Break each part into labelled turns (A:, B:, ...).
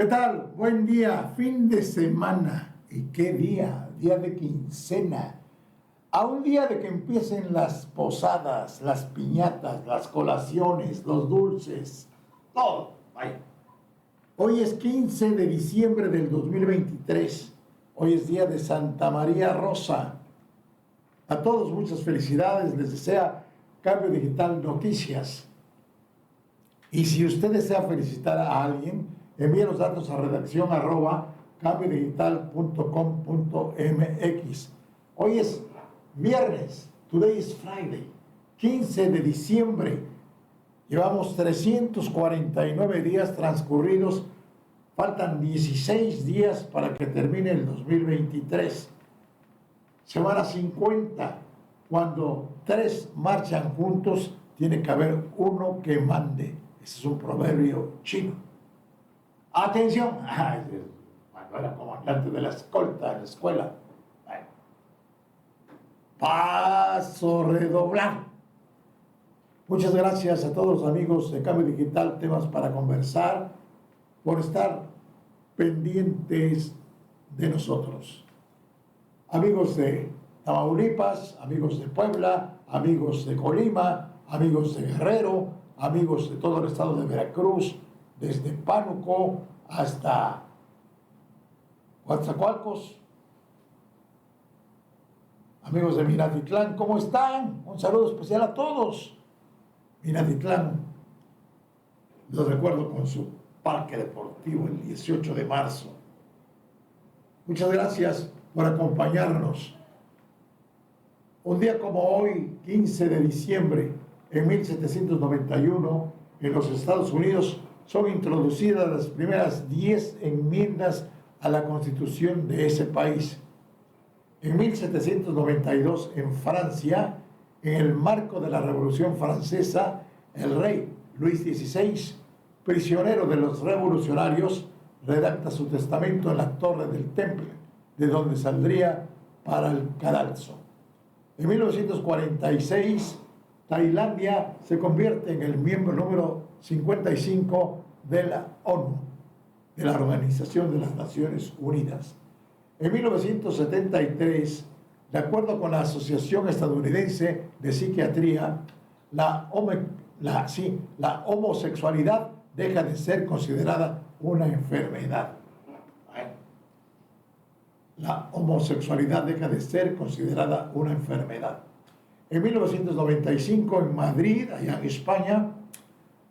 A: ¿Qué tal? Buen día, fin de semana. ¿Y qué día? Día de quincena. A un día de que empiecen las posadas, las piñatas, las colaciones, los dulces, todo. Vaya. Hoy es 15 de diciembre del 2023. Hoy es día de Santa María Rosa. A todos muchas felicidades. Les desea Cambio Digital Noticias. Y si usted desea felicitar a alguien, envíe los datos a redacción @cambiodigital.com.mx. Hoy es viernes, today is Friday, 15 de diciembre. Llevamos 349 días transcurridos, faltan 16 días para que termine el 2023. Semana 50, cuando tres marchan juntos, tiene que haber uno que mande. Ese es un proverbio chino. ¡Atención! Cuando era comandante de la escolta en la escuela. Bueno. Paso redoblar. Muchas gracias a todos los amigos de Cambio Digital, temas para conversar, por estar pendientes de nosotros. Amigos de Tamaulipas, amigos de Puebla, amigos de Colima, amigos de Guerrero, amigos de todo el estado de Veracruz, desde Pánuco hasta Coatzacoalcos, amigos de Minatitlán, ¿cómo están? Un saludo especial a todos. Minatitlán, los recuerdo con su parque deportivo el 18 de marzo. Muchas gracias por acompañarnos. Un día como hoy, 15 de diciembre, en 1791, en los Estados Unidos, son introducidas las primeras 10 enmiendas a la Constitución de ese país. En 1792, en Francia, en el marco de la Revolución Francesa, el rey Luis XVI, prisionero de los revolucionarios, redacta su testamento en la Torre del Temple, de donde saldría para el cadalso. En 1946, Tailandia se convierte en el miembro número 55 de la ONU, de la Organización de las Naciones Unidas. En 1973, de acuerdo con la Asociación Estadounidense de Psiquiatría, la homosexualidad deja de ser considerada una enfermedad. La homosexualidad deja de ser considerada una enfermedad. En 1995, en Madrid, allá en España,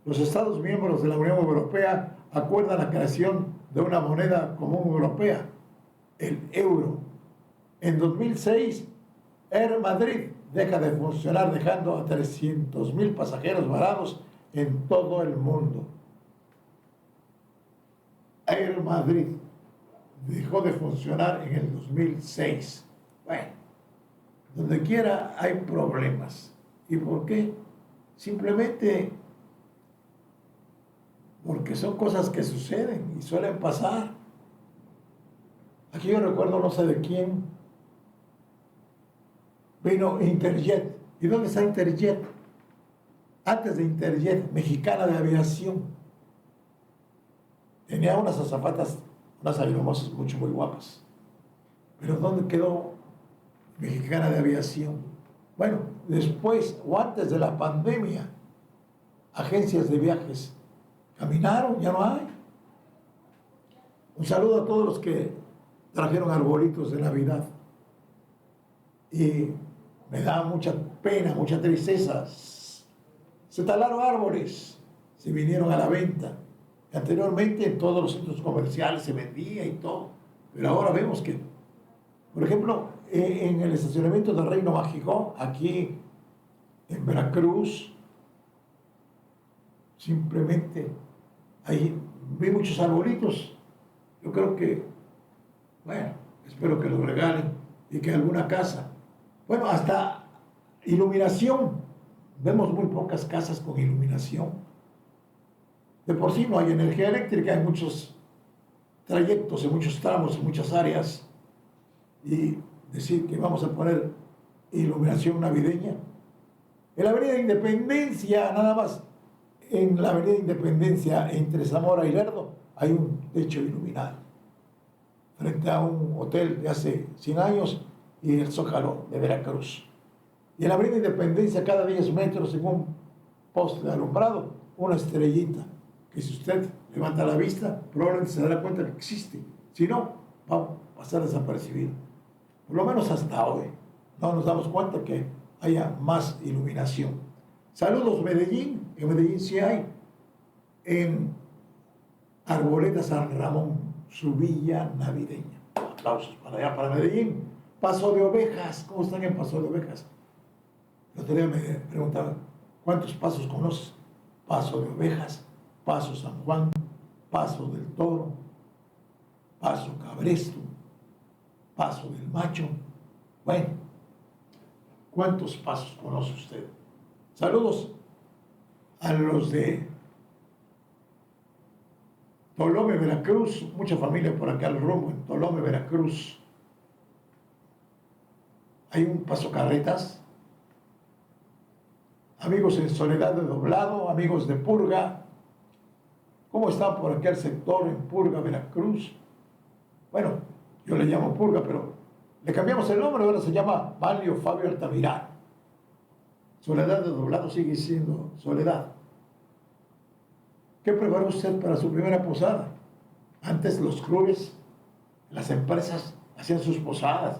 A: los Estados miembros de la Unión Europea acuerdan la creación de una moneda común europea, el euro. En 2006, Air Madrid deja de funcionar, dejando a 300,000 pasajeros varados en todo el mundo. Air Madrid dejó de funcionar en el 2006. Bueno, donde quiera hay problemas. ¿Y por qué? Simplemente porque son cosas que suceden y suelen pasar. Aquí yo recuerdo, no sé de quién, vino Interjet. ¿Y dónde está Interjet? Antes de Interjet, Mexicana de Aviación. Tenía unas azafatas, unas aeromosas muy guapas. Pero ¿dónde quedó Mexicana de Aviación? Bueno, después o antes de la pandemia, agencias de viajes caminaron, ya no hay. Un saludo a todos los que trajeron arbolitos de Navidad. Y me da mucha pena, mucha tristeza. Se talaron árboles, se vinieron a la venta. Anteriormente en todos los centros comerciales se vendía y todo. Pero ahora vemos que, por ejemplo, en el estacionamiento del Reino Mágico, aquí en Veracruz, simplemente ahí vi muchos arbolitos. Yo creo que, bueno, espero que los regalen y que alguna casa. Bueno, hasta iluminación. Vemos muy pocas casas con iluminación. De por sí no hay energía eléctrica en muchos trayectos, en muchos tramos, en muchas áreas. Y decir que vamos a poner iluminación navideña. En la Avenida Independencia, nada más, en la Avenida Independencia entre Zamora y Lerdo, hay un techo iluminado frente a un hotel de hace 100 años y el Zócalo de Veracruz. Y en la Avenida Independencia, cada 10 metros, en un poste de alumbrado, una estrellita, que si usted levanta la vista, probablemente se dará cuenta que existe. Si no, va a pasar desapercibido. Por lo menos hasta hoy. No nos damos cuenta que haya más iluminación. Saludos Medellín. En Medellín sí hay. En Arboleda San Ramón, su villa navideña. Aplausos para allá, para Medellín. Paso de Ovejas. ¿Cómo están en Paso de Ovejas? El otro día me preguntaban, ¿cuántos pasos conoces? Paso de Ovejas, Paso San Juan, Paso del Toro, Paso Cabresto, Paso del Macho. Bueno, ¿cuántos pasos conoce usted? Saludos a los de Tolome, Veracruz, mucha familia por acá al rumbo, en Tolome, Veracruz. Hay un Paso Carretas. Amigos en Soledad de Doblado, amigos de Purga. ¿Cómo están por aquel sector en Purga, Veracruz? Bueno, yo le llamo Purga, pero le cambiamos el nombre, ahora se llama Manlio Fabio Altamirano. Soledad de Doblado sigue siendo Soledad. ¿Qué preparó usted para su primera posada? Antes los clubes, las empresas hacían sus posadas.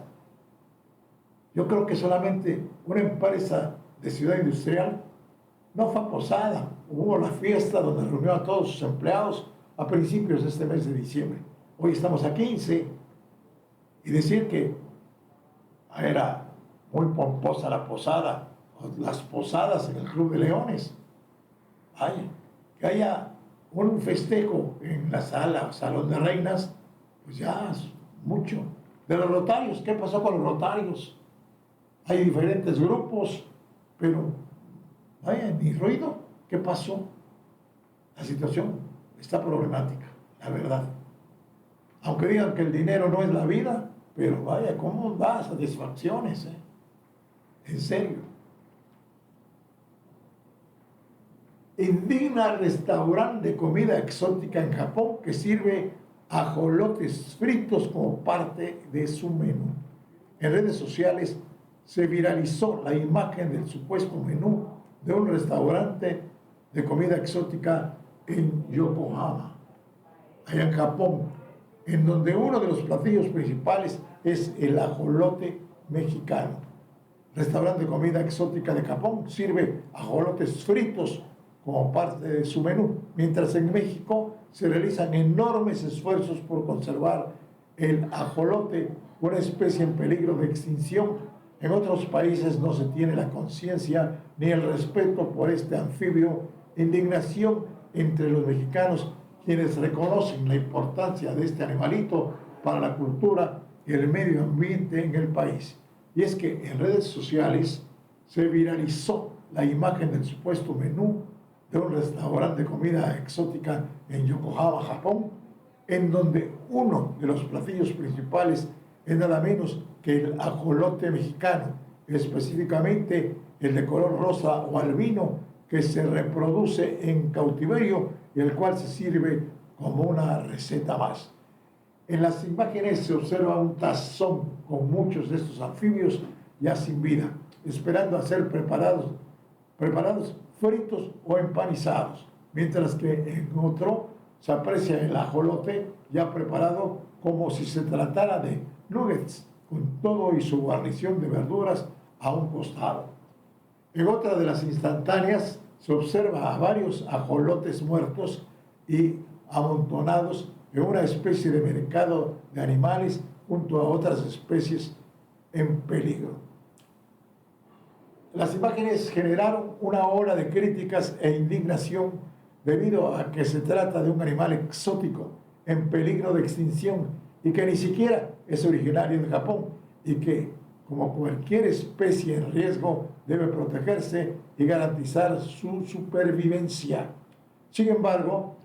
A: Yo creo que solamente una empresa de Ciudad Industrial no fue posada, hubo la fiesta donde reunió a todos sus empleados a principios de este mes de diciembre. Hoy estamos a 15 y decir que era muy pomposa la posada, las posadas en el Club de Leones. Vaya, que haya un festejo en la sala o salón de reinas, pues ya es mucho. De los rotarios, ¿qué pasó con los rotarios? Hay diferentes grupos, pero vaya, ni ruido. ¿Qué pasó? La situación está problemática, la verdad. Aunque digan que el dinero no es la vida, pero vaya, ¿cómo da satisfacciones? En serio. Indigna restaurante de comida exótica en Japón que sirve ajolotes fritos como parte de su menú. En redes sociales se viralizó la imagen del supuesto menú de un restaurante de comida exótica en Yokohama, allá en Japón, en donde uno de los platillos principales es el ajolote mexicano. Restaurante de comida exótica de Japón sirve ajolotes fritos como parte de su menú, mientras en México se realizan enormes esfuerzos por conservar el ajolote, una especie en peligro de extinción. En otros países no se tiene la conciencia ni el respeto por este anfibio. Indignación entre los mexicanos, quienes reconocen la importancia de este animalito para la cultura y el medio ambiente en el país. Y es que en redes sociales se viralizó la imagen del supuesto menú de un restaurante de comida exótica en Yokohama, Japón, en donde uno de los platillos principales es nada menos que el ajolote mexicano, específicamente el de color rosa o albino, que se reproduce en cautiverio y el cual se sirve como una receta más. En las imágenes se observa un tazón con muchos de estos anfibios ya sin vida, esperando a ser preparados fritos o empanizados, mientras que en otro se aprecia el ajolote ya preparado como si se tratara de nuggets, con todo y su guarnición de verduras a un costado. En otra de las instantáneas se observa a varios ajolotes muertos y amontonados en una especie de mercado de animales junto a otras especies en peligro. Las imágenes generaron una ola de críticas e indignación debido a que se trata de un animal exótico en peligro de extinción y que ni siquiera es originario de Japón y que, como cualquier especie en riesgo, debe protegerse y garantizar su supervivencia. Sin embargo,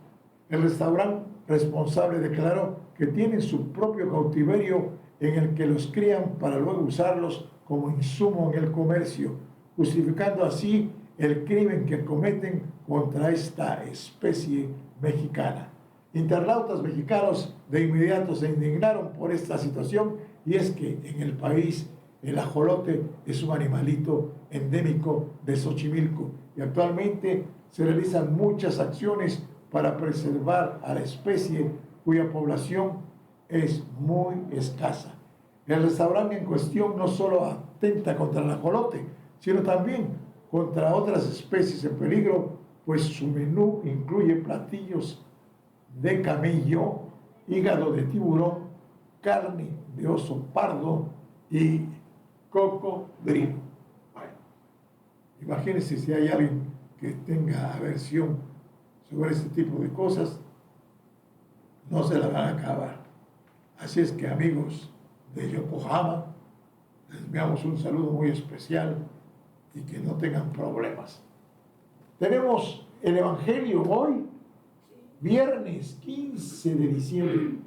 A: el restaurante responsable declaró que tienen su propio cautiverio en el que los crían para luego usarlos como insumo en el comercio, justificando así el crimen que cometen contra esta especie mexicana. Internautas mexicanos de inmediato se indignaron por esta situación, y es que en el país el ajolote es un animalito endémico de Xochimilco y actualmente se realizan muchas acciones para preservar a la especie cuya población es muy escasa. El restaurante en cuestión no solo atenta contra el ajolote, sino también contra otras especies en peligro, pues su menú incluye platillos de camello, hígado de tiburón, carne de oso pardo y cocodrilo. Bueno, imagínense si hay alguien que tenga aversión sobre este tipo de cosas, no se la van a acabar. Así es que, amigos de Yokohama, les enviamos un saludo muy especial y que no tengan problemas. Tenemos el Evangelio hoy, viernes 15 de diciembre.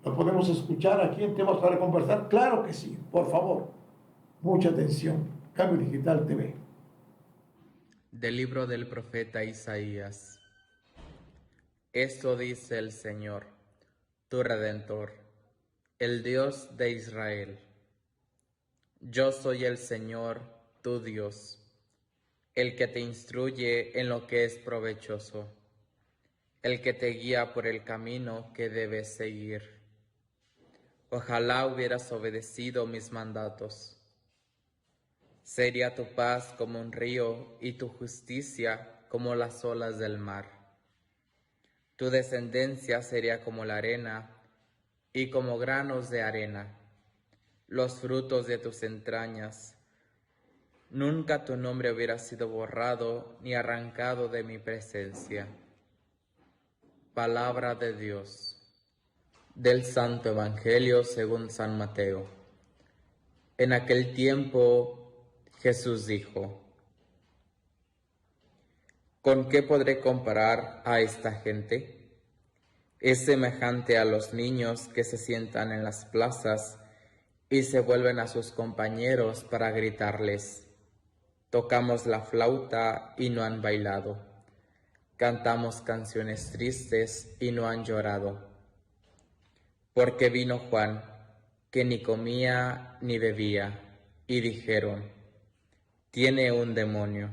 A: ¿Lo podemos escuchar aquí en Temas para Conversar? Claro que sí, por favor. Mucha atención. Cambio Digital TV.
B: Del libro del profeta Isaías. Esto dice el Señor, tu Redentor, el Dios de Israel. Yo soy el Señor, tu Dios, el que te instruye en lo que es provechoso, el que te guía por el camino que debes seguir. Ojalá hubieras obedecido mis mandatos. Sería tu paz como un río y tu justicia como las olas del mar. Tu descendencia sería como la arena y como granos de arena, los frutos de tus entrañas. Nunca tu nombre hubiera sido borrado ni arrancado de mi presencia. Palabra de Dios. Del Santo Evangelio según San Mateo. En aquel tiempo Jesús dijo: ¿con qué podré comparar a esta gente? Es semejante a los niños que se sientan en las plazas y se vuelven a sus compañeros para gritarles: tocamos la flauta y no han bailado, cantamos canciones tristes y no han llorado. Porque vino Juan, que ni comía ni bebía, y dijeron: tiene un demonio.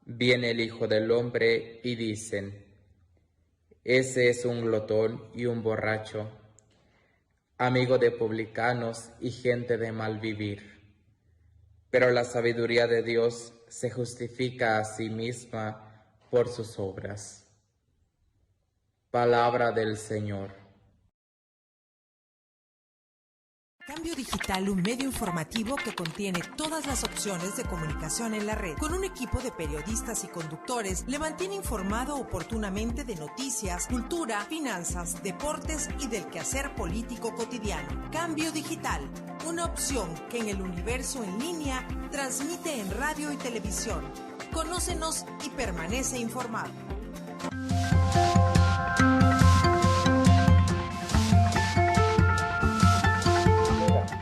B: Viene el Hijo del Hombre y dicen: ese es un glotón y un borracho, amigo de publicanos y gente de mal vivir. Pero la sabiduría de Dios se justifica a sí misma por sus obras. Palabra del Señor.
C: Cambio Digital, un medio informativo que contiene todas las opciones de comunicación en la red. Con un equipo de periodistas y conductores, le mantiene informado oportunamente de noticias, cultura, finanzas, deportes y del quehacer político cotidiano. Cambio Digital, una opción que en el universo en línea transmite en radio y televisión. Conócenos y permanece informado.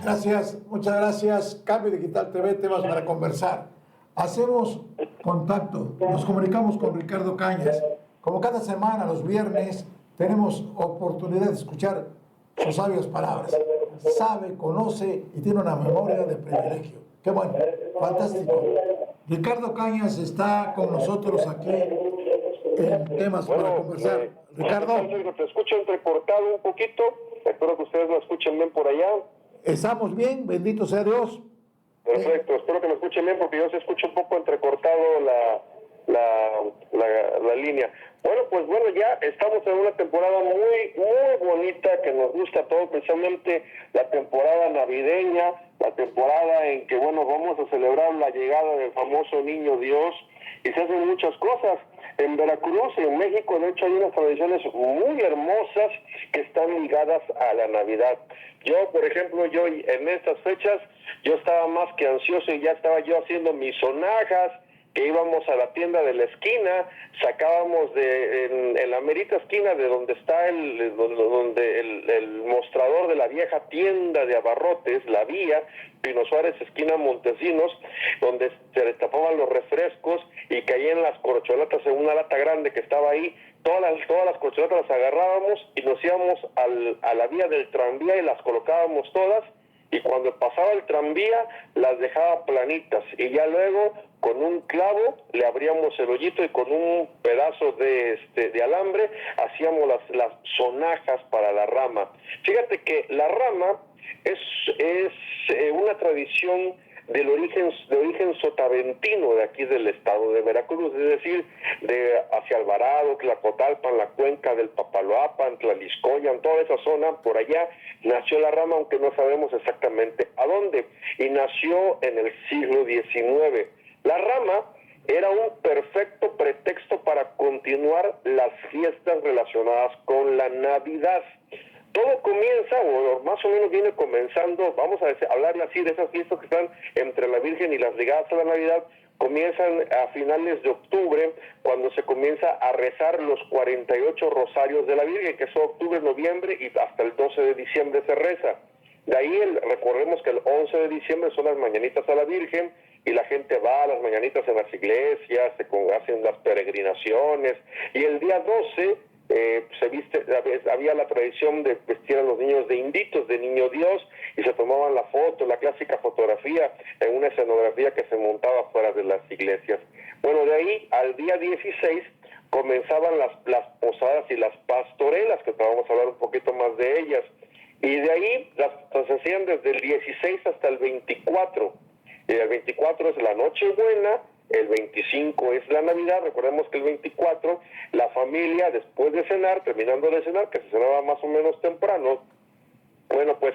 A: Gracias, muchas gracias. Cambio Digital TV, temas para conversar. Hacemos contacto, nos comunicamos con Ricardo Cañas. Como cada semana, los viernes, tenemos oportunidad de escuchar sus sabias palabras. Sabe, conoce y tiene una memoria de privilegio. Qué bueno, fantástico. Ricardo Cañas está con nosotros aquí en Temas para Conversar. Ricardo.
D: Te escucho entrecortado un poquito. Espero que ustedes lo escuchen bien por allá.
A: Estamos bien, bendito sea Dios.
D: Perfecto, espero que me escuchen bien porque yo se escucha un poco entrecortado la línea. Bueno, ya estamos en una temporada muy bonita que nos gusta a todos, precisamente la temporada navideña, la temporada en que, vamos a celebrar la llegada del famoso Niño Dios, y se hacen muchas cosas. En Veracruz y en México, de hecho, hay unas tradiciones muy hermosas que están ligadas a la Navidad. Yo, por ejemplo, en estas fechas, yo estaba más que ansioso y ya estaba yo haciendo mis sonajas, que íbamos a la tienda de la esquina, sacábamos en la merita esquina de donde está el mostrador de la vieja tienda de abarrotes, la vía, Pino Suárez, esquina Montesinos, donde se destapaban los refrescos y caían las corcholatas en una lata grande que estaba ahí. Todas las corcholatas las agarrábamos y nos íbamos a la vía del tranvía y las colocábamos todas, y cuando pasaba el tranvía las dejaba planitas, y ya luego con un clavo le abríamos el hoyito y con un pedazo de alambre hacíamos las sonajas para la rama. Fíjate que la rama es una tradición de origen sotaventino de aquí del estado de Veracruz, es decir, de hacia Alvarado, Tlacotalpan, la cuenca del Papaloapan, Tlaliscoyan, toda esa zona, por allá nació la rama, aunque no sabemos exactamente a dónde, y nació en el siglo XIX. La rama era un perfecto pretexto para continuar las fiestas relacionadas con la Navidad. Todo comienza, o más o menos viene comenzando, vamos a hablarle así, de esas fiestas que están entre la Virgen y las ligadas a la Navidad, comienzan a finales de octubre, cuando se comienza a rezar los 48 rosarios de la Virgen, que es octubre, noviembre, y hasta el 12 de diciembre se reza. De ahí, recordemos que el 11 de diciembre son las mañanitas a la Virgen, y la gente va a las mañanitas en las iglesias, hacen las peregrinaciones, y el día 12... había la tradición de vestir a los niños de inditos, de niño Dios, y se tomaban la foto, la clásica fotografía en una escenografía que se montaba fuera de las iglesias. Bueno, de ahí al día 16 comenzaban las posadas y las pastorelas, que vamos a hablar un poquito más de ellas, y de ahí las se hacían desde el 16 hasta el 24. El 24 es la Nochebuena, el 25 es la Navidad. Recordemos que el 24 la familia, después de cenar, terminando de cenar, que se cenaba más o menos temprano, bueno, pues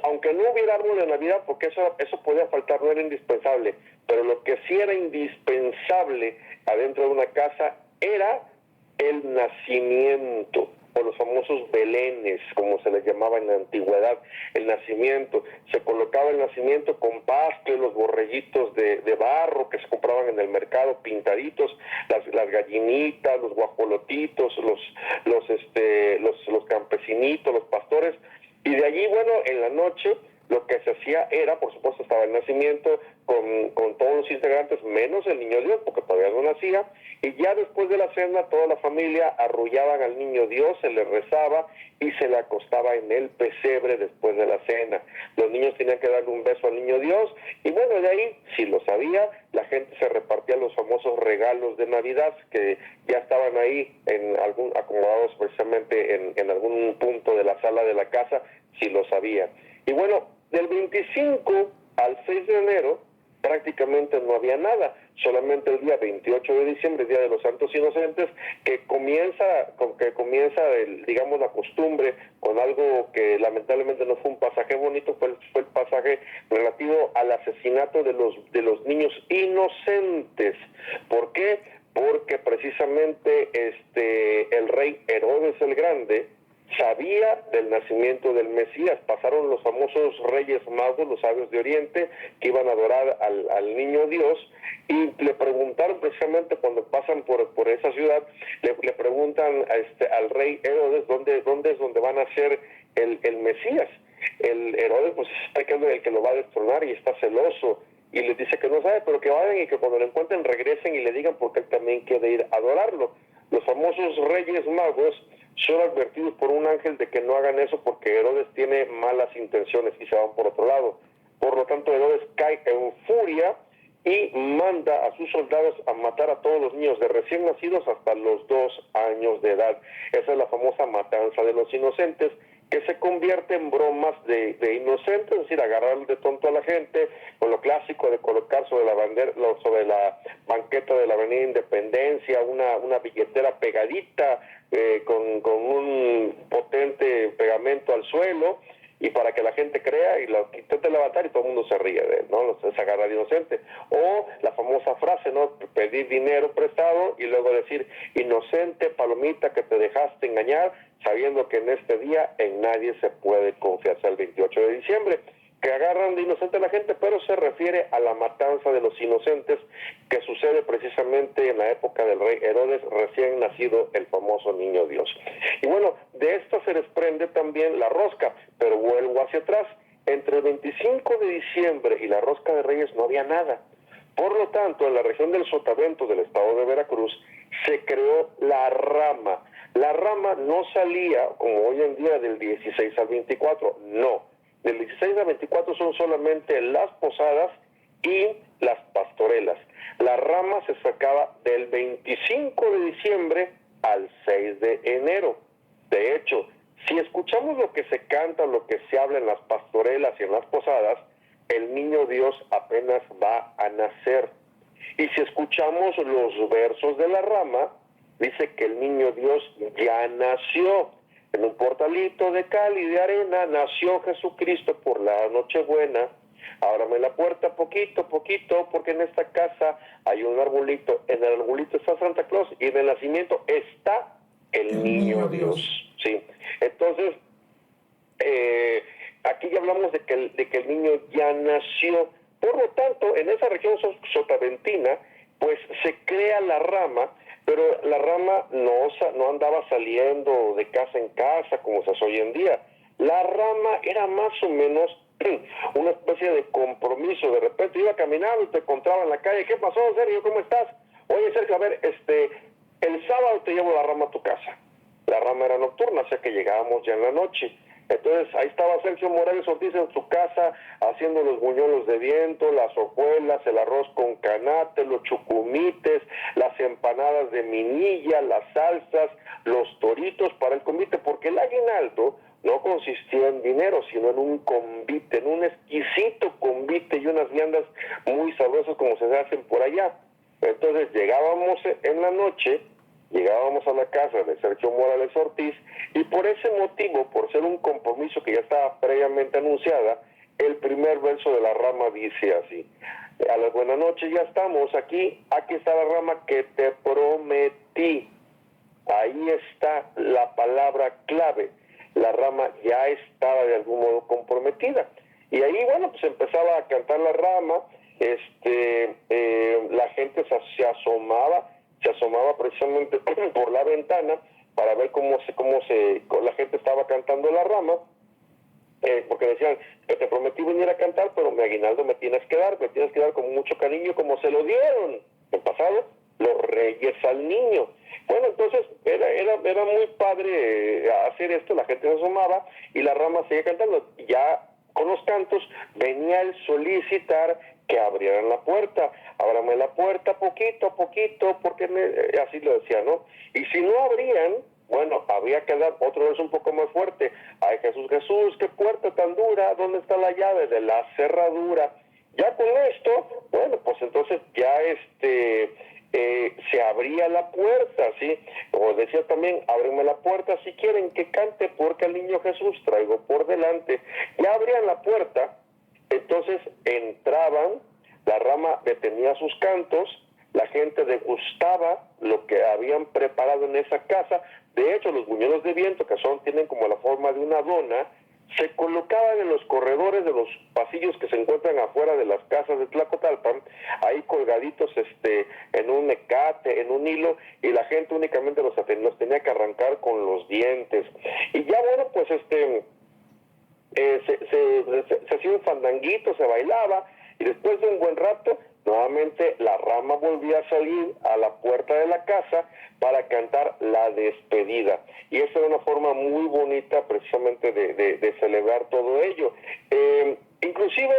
D: aunque no hubiera árbol de Navidad, porque eso podía faltar, no era indispensable, pero lo que sí era indispensable adentro de una casa era el nacimiento, o los famosos belenes, como se les llamaba en la antigüedad, el nacimiento. Se colocaba el nacimiento con pasto, los borreguitos de barro que se compraban en el mercado, pintaditos, las gallinitas, los guajolotitos, los campesinitos, los pastores, y de allí, bueno, en la noche lo que se hacía era, por supuesto, estaba el nacimiento con todos los integrantes, menos el niño Dios, porque todavía no nacía, y ya después de la cena toda la familia arrullaban al niño Dios, se le rezaba y se le acostaba en el pesebre después de la cena. Los niños tenían que darle un beso al niño Dios, y bueno, de ahí, si lo sabía, la gente se repartía los famosos regalos de Navidad, que ya estaban ahí acomodados precisamente en algún punto de la sala de la casa, si lo sabía. Y bueno, del 25 al 6 de enero prácticamente no había nada, solamente el día 28 de diciembre, Día de los Santos Inocentes, que comienza digamos, la costumbre con algo que lamentablemente no fue un pasaje bonito, fue el pasaje relativo al asesinato de los niños inocentes. ¿Por qué? Porque precisamente el rey Herodes el Grande sabía del nacimiento del Mesías. Pasaron los famosos reyes magos, los sabios de Oriente, que iban a adorar al niño Dios, y le preguntaron precisamente cuando pasan por esa ciudad, le preguntan al rey Herodes dónde es donde van a nacer el Mesías. El Herodes pues está que es el que lo va a destronar y está celoso, y les dice que no sabe, pero que vayan y que cuando lo encuentren regresen y le digan porque él también quiere ir a adorarlo. Los famosos reyes magos son advertidos por un ángel de que no hagan eso porque Herodes tiene malas intenciones y se van por otro lado. Por lo tanto, Herodes cae en furia y manda a sus soldados a matar a todos los niños de recién nacidos hasta los 2 años de edad. Esa es la famosa matanza de los inocentes, que se convierte en bromas de inocentes, es decir, agarrar de tonto a la gente, con lo clásico de colocar sobre la banqueta de la Avenida Independencia una billetera pegadita con un potente pegamento al suelo, y para que la gente crea y lo intente levantar y todo el mundo se ríe de él, ¿no? Es agarrar inocente. O la famosa frase, ¿no? Pedir dinero prestado y luego decir, inocente palomita que te dejaste engañar, sabiendo que en este día en nadie se puede confiar. El 28 de diciembre, que agarran de inocente a la gente, pero se refiere a la matanza de los inocentes que sucede precisamente en la época del rey Herodes, recién nacido el famoso niño Dios. Y bueno, de esto se desprende también la rosca, pero vuelvo hacia atrás. Entre el 25 de diciembre y la rosca de Reyes no había nada. Por lo tanto, en la región del Sotavento del estado de Veracruz se creó la rama. La rama no salía, como hoy en día, del 16 al 24, no. Del 16 al 24 son solamente las posadas y las pastorelas. La rama se sacaba del 25 de diciembre al 6 de enero. De hecho, si escuchamos lo que se canta, lo que se habla en las pastorelas y en las posadas, el niño Dios apenas va a nacer. Y si escuchamos los versos de la rama, dice que el niño Dios ya nació. En un portalito de cal y de arena nació Jesucristo por la Nochebuena. Ábrame la puerta poquito, poquito, porque en esta casa hay un arbolito. En el arbolito está Santa Claus y en el nacimiento está el niño Dios. Sí. Entonces, aquí ya hablamos de que el niño ya nació. Por lo tanto, en esa región sotaventina, pues se crea la rama, pero la rama no andaba saliendo de casa en casa como se hace hoy en día. La rama era más o menos una especie de compromiso. De repente iba caminando y te encontraba en la calle. ¿Qué pasó, Sergio? ¿Cómo estás? Oye, Sergio, a ver, el sábado te llevo la rama a tu casa. La rama era nocturna, o sea que llegábamos ya en la noche. Entonces ahí estaba Sergio Morales Ortiz en su casa haciendo los buñuelos de viento, las hojuelas, el arroz con canate, los chucumites, las empanadas de minilla, las salsas, los toritos para el convite, porque el aguinaldo no consistía en dinero, sino en un convite, en un exquisito convite y unas viandas muy sabrosas como se hacen por allá. Entonces llegábamos en la noche, llegábamos a la casa de Sergio Morales Ortiz y por ese motivo, por ser un compromiso que ya estaba previamente anunciada, el primer verso de la rama dice así: a las buenas noches, ya estamos aquí está la rama que te prometí. Ahí está la palabra clave. La rama ya estaba de algún modo comprometida. Y ahí, bueno, pues empezaba a cantar la rama, la gente se asomaba precisamente por la ventana para ver cómo la gente estaba cantando la rama, porque decían que te prometí venir a cantar, pero mi aguinaldo me tienes que dar con mucho cariño, como se lo dieron en pasado los reyes al niño. Bueno, entonces era muy padre hacer esto, la gente se asomaba y la rama seguía cantando. Ya con los cantos venía el solicitar que abrieran la puerta. Ábrame la puerta poquito a poquito, porque así lo decía, ¿no? Y si no abrían, bueno, había que dar otro verso un poco más fuerte. Ay, Jesús, Jesús, qué puerta tan dura, ¿dónde está la llave de la cerradura? Ya con esto, bueno, pues entonces ya se abría la puerta, ¿sí? Como decía también, ábreme la puerta si quieren que cante, porque al niño Jesús traigo por delante. Ya abrían la puerta, entonces entraban, la rama detenía sus cantos, la gente degustaba lo que habían preparado en esa casa. De hecho, los buñuelos de viento, que tienen como la forma de una dona, se colocaban en los corredores de los pasillos que se encuentran afuera de las casas de Tlacotalpan, ahí colgaditos en un mecate, en un hilo, y la gente únicamente los tenía que arrancar con los dientes. Y ya bueno, pues se hacía un fandanguito, se bailaba, y después de un buen rato, nuevamente la rama volvía a salir a la puerta de la casa para cantar la despedida. Y esa era una forma muy bonita precisamente de celebrar todo ello. Inclusive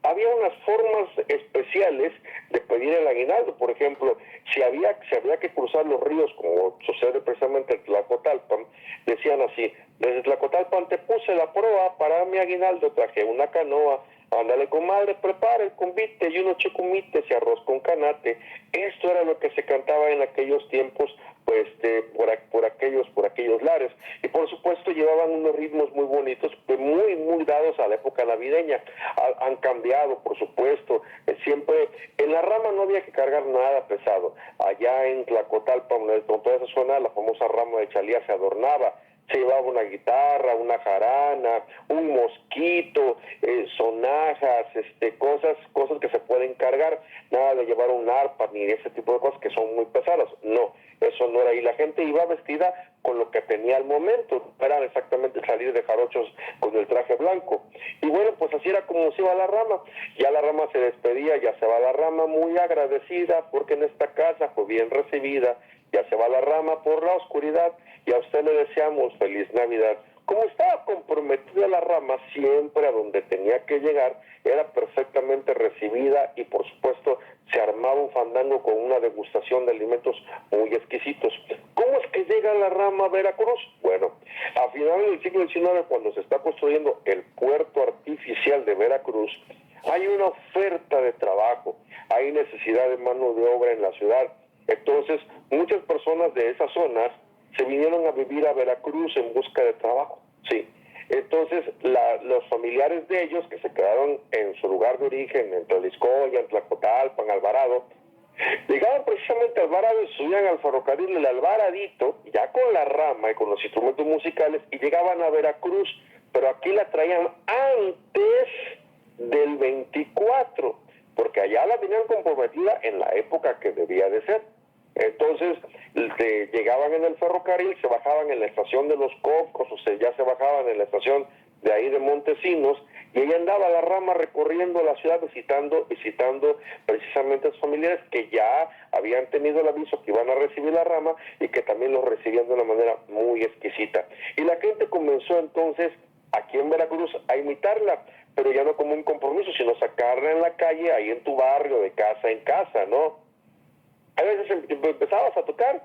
D: había unas formas especiales de pedir el aguinaldo. Por ejemplo, si había que cruzar los ríos, como sucede precisamente en Tlacotalpan, decían así: desde Tlacotalpan te puse la proa, para mi aguinaldo traje una canoa. Ándale, comadre, prepara el convite y unos chucumites y arroz con canate. Esto era lo que se cantaba en aquellos tiempos, pues, por aquellos lares. Y por supuesto llevaban unos ritmos muy bonitos, muy, muy dados a la época navideña. Han cambiado, por supuesto. siempre, en la rama no había que cargar nada pesado. Allá en Tlacotalpan, con toda esa zona, la famosa rama de Chalía se adornaba. Se llevaba una guitarra, una jarana, un mosquito, sonajas, cosas que se pueden cargar. Nada de llevar un arpa ni ese tipo de cosas que son muy pesadas. No, eso no era. Y la gente iba vestida con lo que tenía al momento. No era exactamente salir de jarochos con el traje blanco. Y bueno, pues así era como se iba la rama. Ya la rama se despedía, ya se va la rama muy agradecida porque en esta casa fue bien recibida. Ya se va la rama por la oscuridad y a usted le deseamos feliz Navidad. Como estaba comprometida la rama siempre a donde tenía que llegar, era perfectamente recibida y por supuesto se armaba un fandango con una degustación de alimentos muy exquisitos. ¿Cómo es que llega la rama a Veracruz? Bueno, a finales del siglo XIX, cuando se está construyendo el puerto artificial de Veracruz, hay una oferta de trabajo, hay necesidad de mano de obra en la ciudad. Entonces, muchas personas de esas zonas se vinieron a vivir a Veracruz en busca de trabajo, sí. Entonces, los familiares de ellos que se quedaron en su lugar de origen, en Tlaxcoya, en Tlacotalpan, Alvarado, llegaban precisamente a Alvarado y subían al ferrocarril del Alvaradito, ya con la rama y con los instrumentos musicales, y llegaban a Veracruz, pero aquí la traían antes del 24, porque allá la tenían comprometida en la época que debía de ser. Entonces llegaban en el ferrocarril, se bajaban en la estación de Los Cocos, o sea, ya se bajaban en la estación de ahí de Montesinos, y ahí andaba la rama recorriendo la ciudad visitando precisamente a sus familiares que ya habían tenido el aviso que iban a recibir la rama y que también los recibían de una manera muy exquisita. Y la gente comenzó entonces aquí en Veracruz a imitarla, pero ya no como un compromiso, sino sacarla en la calle, ahí en tu barrio, de casa en casa, ¿no? A veces empezabas a tocar,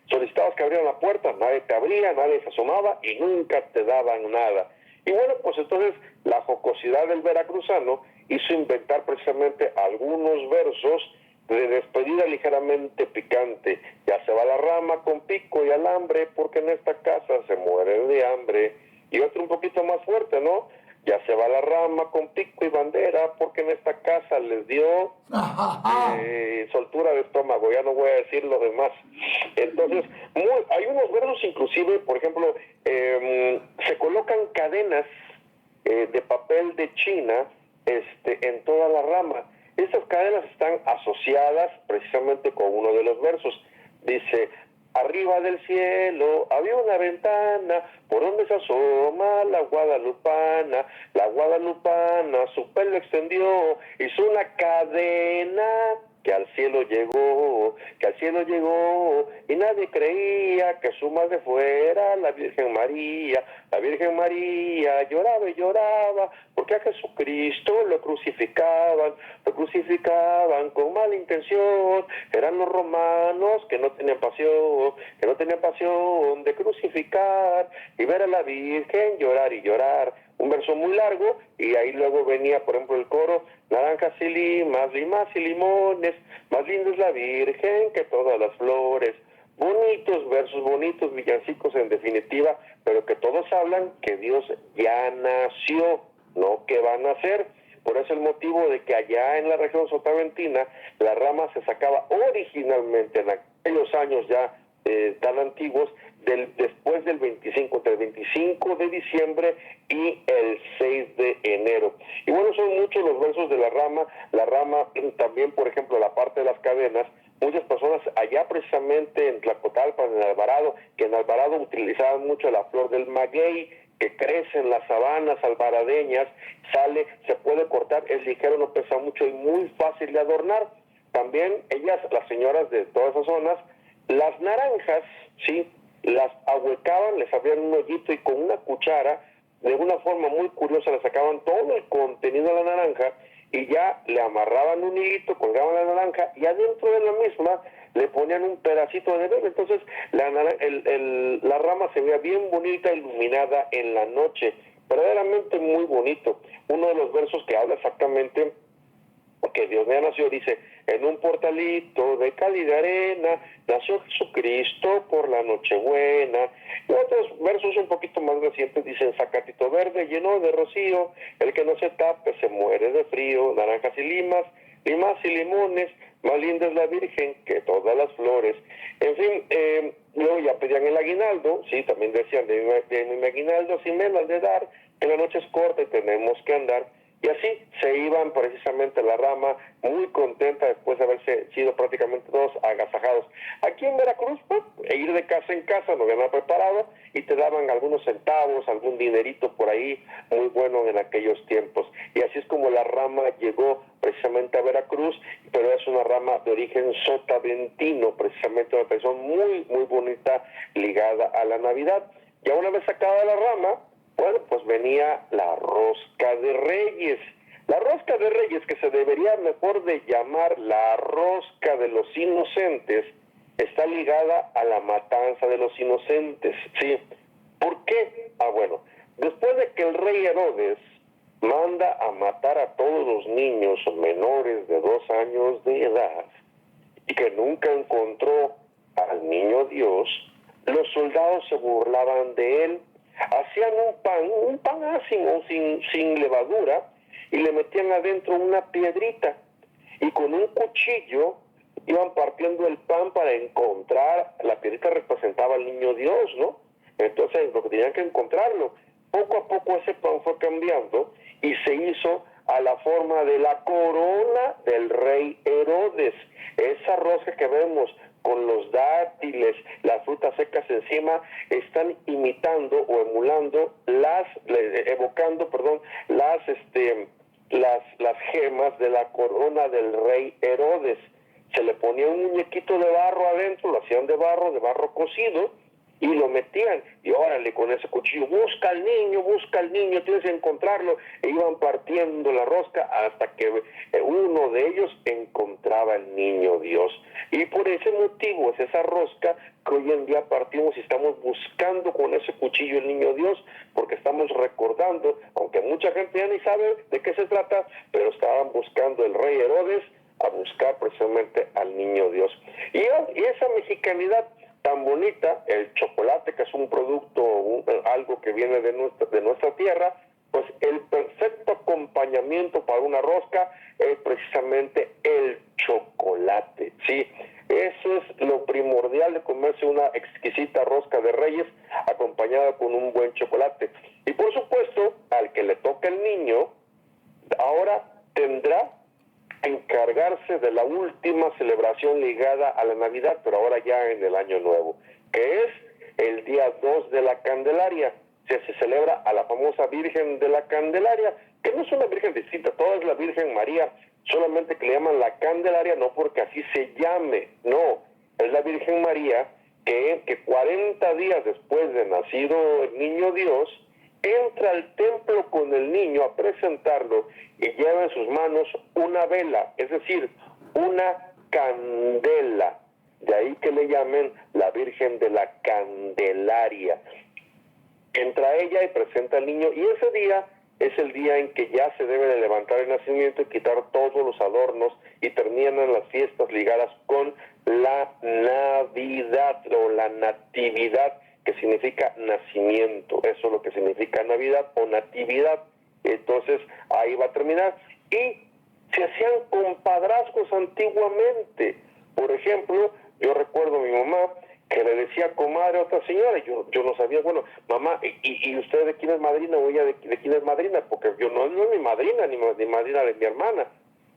D: solicitabas que abrieran la puerta, nadie te abría, nadie se asomaba y nunca te daban nada. Y bueno, pues entonces la jocosidad del veracruzano hizo inventar precisamente algunos versos de despedida ligeramente picante. Ya se va la rama con pico y alambre, porque en esta casa se mueren de hambre. Y otro un poquito más fuerte, ¿no? Ya se va la rama con pico y bandera, porque en esta casa les dio soltura de estómago, ya no voy a decir lo demás. Entonces, hay unos versos inclusive, por ejemplo, se colocan cadenas de papel de China en toda la rama. Estas cadenas están asociadas precisamente con uno de los versos. Dice: arriba del cielo había una ventana por donde se asoma la guadalupana. La guadalupana su pelo extendió, hizo una cadena que al cielo llegó, y nadie creía que su madre fuera la Virgen María. La Virgen María lloraba y lloraba porque a Jesucristo lo crucificaban con mala intención. Eran los romanos que no tenían pasión de crucificar y ver a la Virgen llorar y llorar. Un verso muy largo, y ahí luego venía, por ejemplo, el coro: naranjas y limas y limones, más linda es la Virgen que todas las flores. Bonitos versos, bonitos villancicos en definitiva, pero que todos hablan que Dios ya nació, no que va a nacer. Por eso el motivo de que allá en la región sotaventina la rama se sacaba originalmente en aquellos años ya tan antiguos, después del 25, entre el 25 de diciembre y el 6 de enero. Y bueno, son muchos los versos de la rama también, por ejemplo, la parte de las cadenas. Muchas personas allá precisamente en Tlacotalpan, en Alvarado, que en Alvarado utilizaban mucho la flor del maguey, que crece en las sabanas alvaradeñas, se puede cortar, es ligero, no pesa mucho y muy fácil de adornar. También ellas, las señoras de todas esas zonas, las naranjas, sí, las ahuecaban, les abrían un hoyito y con una cuchara, de una forma muy curiosa, le sacaban todo el contenido de la naranja y ya le amarraban un hilito, colgaban la naranja y adentro de la misma le ponían un pedacito de bebé. Entonces la rama se veía bien bonita, iluminada en la noche, verdaderamente muy bonito. Uno de los versos que habla exactamente que Dios ya nació, dice: en un portalito de cal y de arena nació Jesucristo por la Nochebuena. Y otros versos un poquito más recientes dicen: zacatito verde lleno de rocío, el que no se tape se muere de frío. Naranjas y limas limas y limones, más linda es la Virgen que todas las flores. En fin, luego ya pedían el aguinaldo, sí, también decían, de mi aguinaldo si me lo han de dar, que la noche es corta y tenemos que andar. Y así se iban precisamente a la rama, muy contenta después de haberse sido prácticamente todos agasajados. Aquí en Veracruz, pues, ir de casa en casa, no había nada preparado, y te daban algunos centavos, algún dinerito por ahí, muy bueno en aquellos tiempos. Y así es como la rama llegó precisamente a Veracruz, pero es una rama de origen sotaventino, precisamente una tradición muy, muy bonita ligada a la Navidad. Ya una vez sacada la rama, bueno, pues venía la rosca de Reyes. La rosca de Reyes, que se debería mejor de llamar la rosca de los inocentes, está ligada a la matanza de los inocentes, ¿sí? ¿Por qué? Bueno, después de que el rey Herodes manda a matar a todos los niños menores de 2 años de edad y que nunca encontró al niño Dios, los soldados se burlaban de él. Hacían un pan ácimo, sin levadura, y le metían adentro una piedrita, y con un cuchillo iban partiendo el pan para encontrar, la piedrita representaba al niño Dios, ¿no? Entonces, lo que tenían que encontrarlo. Poco a poco ese pan fue cambiando, y se hizo a la forma de la corona del rey Herodes. Esa rosca que vemos con los dátiles, las frutas secas encima, están imitando o emulando evocando las gemas de la corona del rey Herodes. Se le ponía un muñequito de barro adentro, lo hacían de barro cocido, y lo metían, y órale, con ese cuchillo, busca al niño, tienes que encontrarlo, e iban partiendo la rosca hasta que uno de ellos encontraba al niño Dios. Y por ese motivo es esa rosca que hoy en día partimos y estamos buscando con ese cuchillo el niño Dios, porque estamos recordando, aunque mucha gente ya ni sabe de qué se trata, pero estaban buscando el rey Herodes a buscar precisamente al niño Dios. Y esa mexicanidad tan bonita, el chocolate, que es un producto, algo que viene de nuestra tierra, pues el perfecto acompañamiento para una rosca es precisamente el chocolate, ¿sí? Eso es lo primordial de comerse una exquisita rosca de Reyes acompañada con un buen chocolate. Y por supuesto, al que le toca el niño, ahora tendrá encargarse de la última celebración ligada a la Navidad, pero ahora ya en el Año Nuevo, que es el día 2 de la Candelaria. Se celebra a la famosa Virgen de la Candelaria, que no es una Virgen distinta, toda es la Virgen María, solamente que le llaman la Candelaria, no porque así se llame, no, es la Virgen María que 40 días después de nacido el niño Dios, entra al templo con el niño a presentarlo y lleva en sus manos una vela, es decir, una candela. De ahí que le llamen la Virgen de la Candelaria. Entra ella y presenta al niño, y ese día es el día en que ya se debe de levantar el nacimiento y quitar todos los adornos, y terminan las fiestas ligadas con la Navidad o la Natividad, que significa nacimiento. Eso es lo que significa Navidad o Natividad. Entonces ahí va a terminar. Y se hacían compadrazgos antiguamente. Por ejemplo, yo recuerdo a mi mamá que le decía comadre a otra señora, y yo no sabía, bueno, mamá, ¿y usted de quién es madrina o ella de quién es madrina? Porque yo no es mi madrina, ni madrina de mi hermana.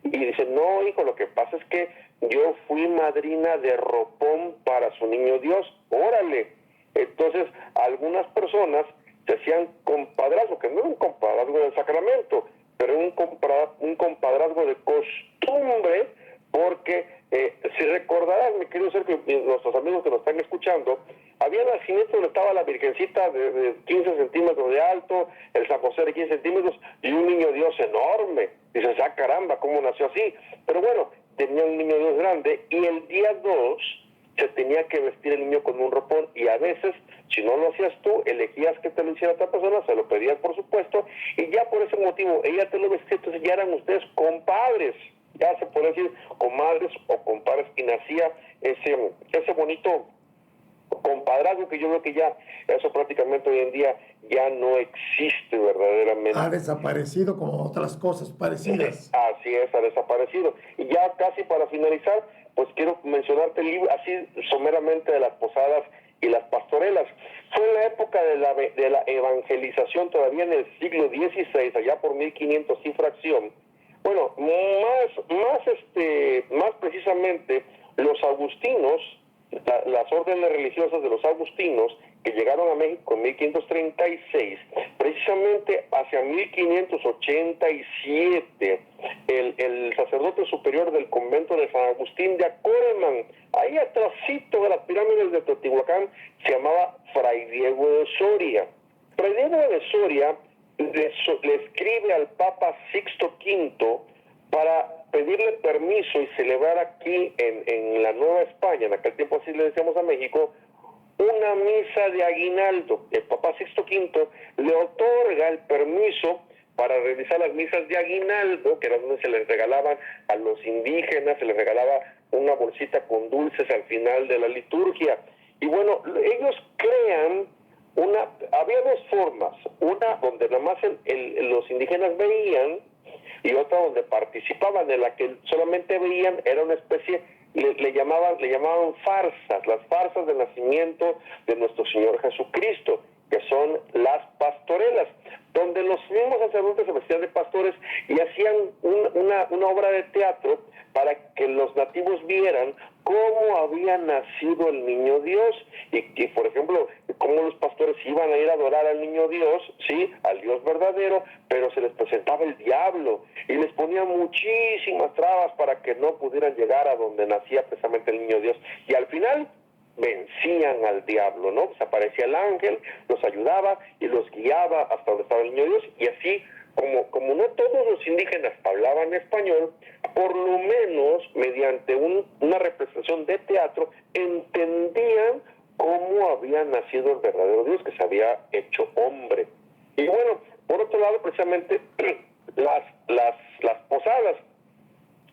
D: Y dice, no, hijo, lo que pasa es que yo fui madrina de ropón para su niño Dios. Órale. Entonces, algunas personas se hacían compadrazgo, que no era un compadrazgo del sacramento, pero un compadrazgo de costumbre, porque si recordarás, mi querido Sergio, nuestros amigos que nos están escuchando, había nacimientos donde estaba la Virgencita de 15 centímetros de alto, el San José de 15 centímetros y un niño Dios enorme. Dices, ah, caramba, ¿cómo nació así? Pero bueno, tenía un niño Dios grande, y el día 2 se tenía que vestir el niño con un ropón, y a veces, si no lo hacías tú, elegías que te lo hiciera otra persona, se lo pedías por supuesto, y ya por ese motivo ella te lo vestía, entonces ya eran ustedes compadres, ya se puede decir comadres o compadres, y nacía ese bonito compadre compadrazgo, que yo creo que ya eso prácticamente hoy en día ya no existe verdaderamente.
A: Ha desaparecido como otras cosas parecidas.
D: Así es, ha desaparecido. Y ya casi para finalizar, pues quiero mencionarte el libro, así someramente, de las posadas y las pastorelas. Fue en la época de la evangelización, todavía en el siglo XVI, allá por 1500 y fracción. Bueno, más precisamente los agustinos, las órdenes religiosas de los agustinos, que llegaron a México en 1536, precisamente hacia 1587, el sacerdote superior del convento de San Agustín de Acolman, ahí atrásito de las pirámides de Teotihuacán, se llamaba Fray Diego de Soria. Fray Diego de Soria le escribe al Papa Sixto V para pedirle permiso y celebrar aquí en la Nueva España, en aquel tiempo así le decíamos a México, una misa de aguinaldo. El Papa Sixto V le otorga el permiso para realizar las misas de aguinaldo, que era donde se les regalaban a los indígenas, se les regalaba una bolsita con dulces al final de la liturgia. Y bueno, ellos crean había dos formas, una donde nada más los indígenas veían, y otra donde participaban. De la que solamente veían era una especie, le llamaban farsas, las farsas del nacimiento de nuestro Señor Jesucristo, que son las pastorelas, donde los mismos sacerdotes se vestían de pastores y hacían una obra de teatro para que los nativos vieran cómo había nacido el niño Dios y por ejemplo, cómo los pastores iban a ir a adorar al niño Dios, sí, al Dios verdadero, pero se les presentaba el diablo y les ponía muchísimas trabas para que no pudieran llegar a donde nacía precisamente el niño Dios. Y al final vencían al diablo, ¿no? Pues aparecía el ángel, los ayudaba y los guiaba hasta donde estaba el niño Dios, y así, como no todos los indígenas hablaban español, por lo menos mediante una representación de teatro entendían cómo había nacido el verdadero Dios, que se había hecho hombre. Y bueno, por otro lado, precisamente las posadas,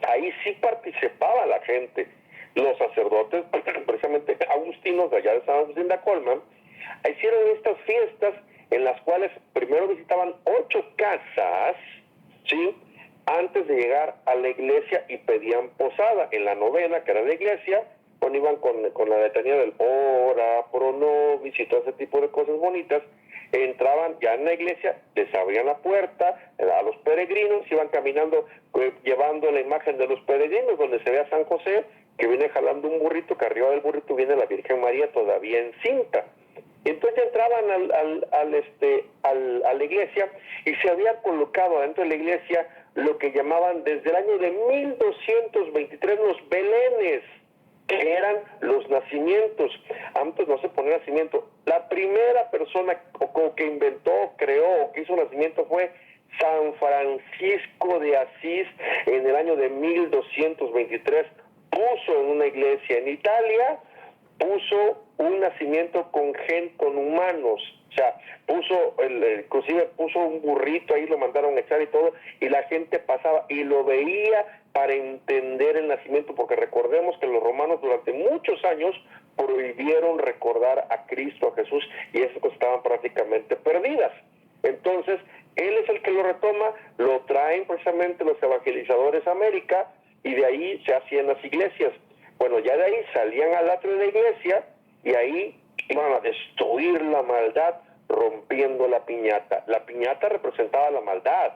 D: ahí sí participaba la gente. Los sacerdotes, precisamente agustinos de allá de San Agustín de Acolman, hicieron estas fiestas en las cuales primero visitaban 8 casas, ¿sí?, antes de llegar a la iglesia, y pedían posada. En la novena, que era la iglesia, cuando iban con la letanía del ora, pro nobis y todo ese tipo de cosas bonitas, entraban ya en la iglesia, les abrían la puerta a los peregrinos, iban caminando llevando la imagen de los peregrinos, donde se ve a San José, que viene jalando un burrito, que arriba del burrito viene la Virgen María todavía encinta. Entonces ya entraban a la iglesia, y se había colocado dentro de la iglesia lo que llamaban desde el año de 1223 los belenes, que eran los nacimientos. Antes no se ponía nacimiento. La primera persona que inventó, creó o que hizo nacimiento fue San Francisco de Asís en el año de 1223. Puso en una iglesia en Italia, puso un nacimiento con humanos, o sea, inclusive puso un burrito ahí, lo mandaron a echar y todo, y la gente pasaba y lo veía para entender el nacimiento, porque recordemos que los romanos durante muchos años prohibieron recordar a Cristo, a Jesús, y esas cosas estaban prácticamente perdidas. Entonces, él es el que lo retoma, lo traen precisamente los evangelizadores a América, y de ahí se hacían las iglesias. Bueno, ya de ahí salían al atrio de la iglesia, y ahí iban a destruir la maldad rompiendo la piñata. La piñata representaba la maldad.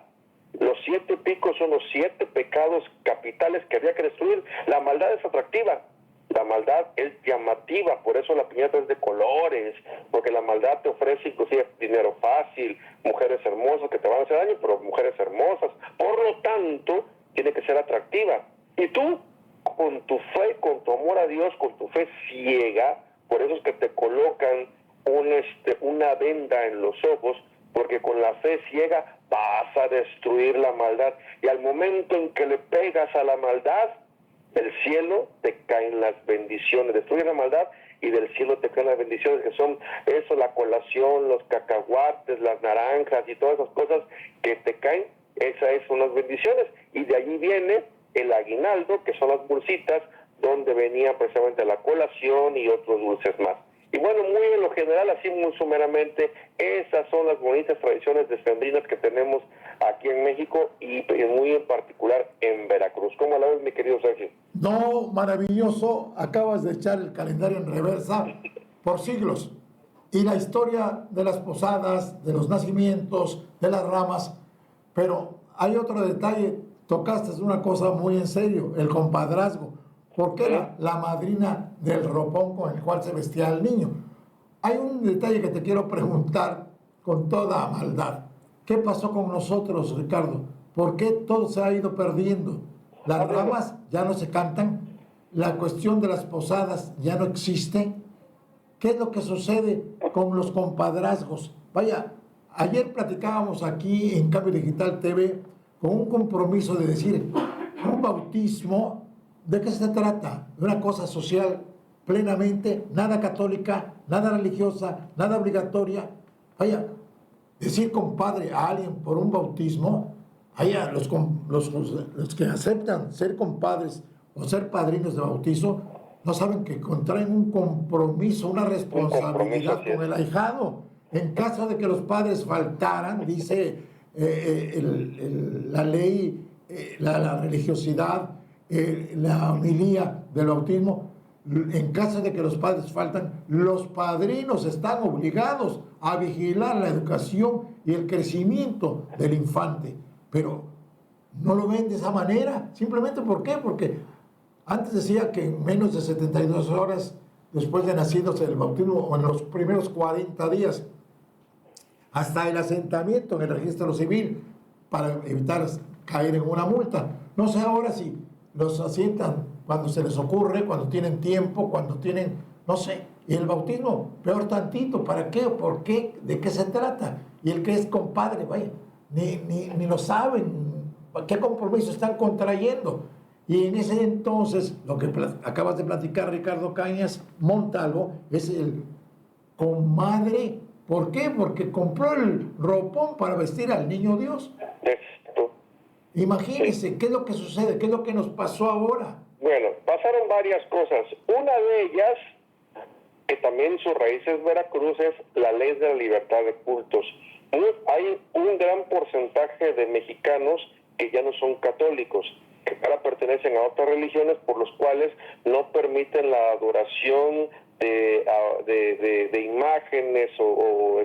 D: Los 7 picos son los 7 pecados capitales que había que destruir. La maldad es atractiva, la maldad es llamativa, por eso la piñata es de colores, porque la maldad te ofrece inclusive dinero fácil, mujeres hermosas que te van a hacer daño, pero mujeres hermosas. Por lo tanto, tiene que ser atractiva. Y tú, con tu fe, con tu amor a Dios, con tu fe ciega, por eso es que te colocan una venda en los ojos, porque con la fe ciega vas a destruir la maldad. Y al momento en que le pegas a la maldad, del cielo te caen las bendiciones. Destruye la maldad y del cielo te caen las bendiciones, que son eso, la colación, los cacahuates, las naranjas y todas esas cosas que te caen. Esas son las bendiciones. Y de allí viene el aguinaldo, que son las bolsitas donde venía precisamente la colación y otros dulces más. Y bueno, muy en lo general, así muy sumeramente, esas son las bonitas tradiciones decembrinas que tenemos aquí en México y muy en particular en Veracruz. ¿Cómo la ves, mi querido Sergio?
A: No, maravilloso. Acabas de echar el calendario en reversa por siglos. Y la historia de las posadas, de los nacimientos, de las ramas. Pero hay otro detalle. Tocaste una cosa muy en serio, el compadrazgo. Porque era la madrina del ropón con el cual se vestía el niño. Hay un detalle que te quiero preguntar con toda maldad. ¿Qué pasó con nosotros, Ricardo? ¿Por qué todo se ha ido perdiendo? Las ramas ya no se cantan, la cuestión de las posadas ya no existe. ¿Qué es lo que sucede con los compadrazgos? Vaya, ayer platicábamos aquí en Cambio Digital TV con un compromiso de decir, un bautismo, ¿de qué se trata? De una cosa social plenamente, nada católica, nada religiosa, nada obligatoria. Vaya, decir compadre a alguien por un bautismo, allá los que aceptan ser compadres o ser padrinos de bautizo, no saben que contraen un compromiso, una responsabilidad con el ahijado. En caso de que los padres faltaran, dice la ley, la religiosidad, la homilía del bautismo, en caso de que los padres faltan, los padrinos están obligados a vigilar la educación y el crecimiento del infante. Pero no lo ven de esa manera. Simplemente, ¿por qué? Porque antes decía que en menos de 72 horas después de nacidos el bautismo, o en los primeros 40 días, hasta el asentamiento en el registro civil, para evitar caer en una multa. No sé ahora si los asientan cuando se les ocurre, cuando tienen tiempo, cuando tienen, no sé. Y el bautismo, peor tantito, ¿para qué? ¿Por qué? ¿De qué se trata? Y el que es compadre, vaya, ni lo saben, ¿qué compromiso están contrayendo? Y en ese entonces, lo que acabas de platicar, Ricardo Cañas Montalvo, es el comadre. ¿Por qué? Porque compró el ropón para vestir al niño Dios. Imagínense, ¿qué es lo que sucede? ¿Qué es lo que nos pasó ahora?
D: Bueno, pasaron varias cosas. Una de ellas, que también su raíz es Veracruz, es la ley de la libertad de cultos. Hay un gran porcentaje de mexicanos que ya no son católicos, que ahora pertenecen a otras religiones, por los cuales no permiten la adoración de imágenes o